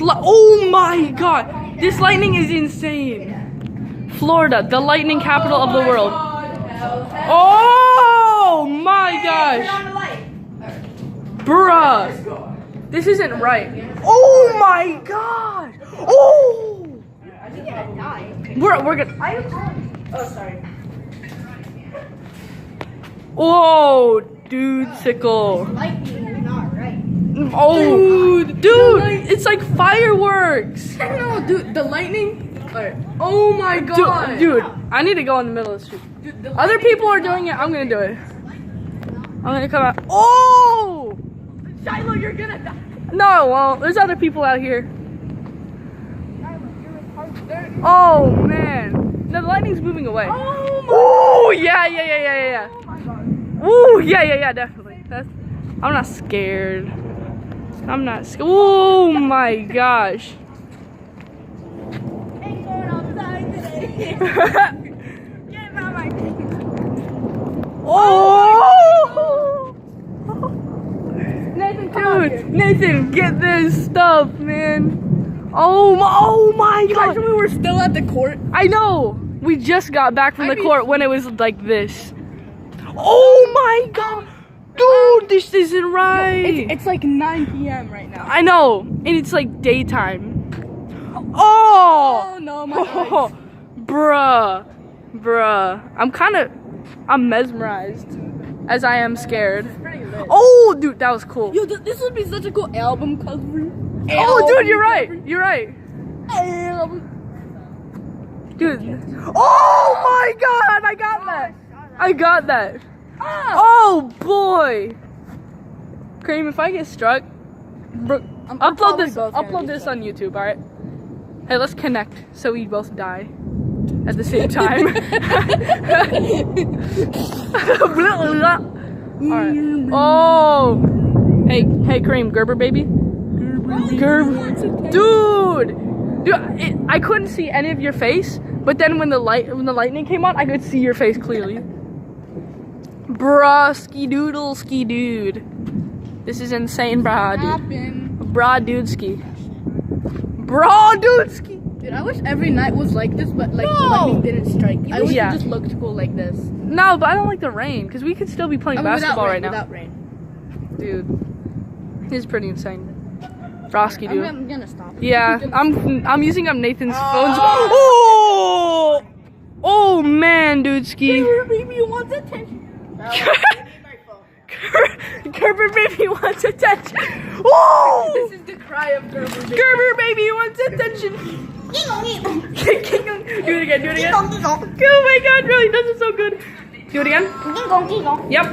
Oh my god, this lightning is insane. Florida, the lightning capital of the world. Oh my gosh. Bruh, this isn't right. Oh my god. Oh. We're gonna. Oh, sorry. Whoa, dude, sickle. Lightning is not right. Oh, dude, it's like fireworks. No, dude, the lightning. Oh my god. Dude, I need to go in the middle of the street. Dude, Other people are doing it. I'm gonna do it. I'm gonna come out. Oh! Shiloh, you're gonna die. No, well, there's other people out here. Oh man, no, the lightning's moving away. Oh yeah. Oh my god. Ooh, yeah, definitely. I'm not scared. I'm not scared. Oh my gosh. Ain't going outside today. Get out my Oh! Nathan, get this stuff, man. Oh my god. Imagine we were still at the court. I know. We just got back from the court when it was like this. Oh my god. Dude, this isn't right. It's like 9 p.m. right now. I know. And it's like daytime. Oh! Oh no, my eyes. Bruh. I'm mesmerized as I am scared. Pretty lit. Oh, dude, that was cool. Yo, this would be such a cool album cover. Oh, dude, you're right. Album. Dude. Oh my god, I got that. Oh boy. Kareem, if I get struck, upload this on YouTube, alright? Hey, let's connect so we both die at the same time. Alright. Oh. Hey, Kareem, Gerber baby. Dude, I couldn't see any of your face, but then when the lightning came on, I could see your face clearly. Bruh, ski dude. This is insane, brah, dude. Dude ski. Dude, I wish every night was like this, but like the lightning didn't strike. I wish it just looked cool like this. No, but I don't like the rain, because we could still be playing basketball right now. Without rain. Dude, this is pretty insane. Brosky, dude. I'm gonna stop. Yeah, I'm using up Nathan's phones. Oh man, dude ski. Gerber baby wants attention. Gerber baby wants attention. Oh! This is the cry of Gerber baby. Gerber baby wants attention. Do it again. Oh my god, really, this is so good. Do it again. Yep.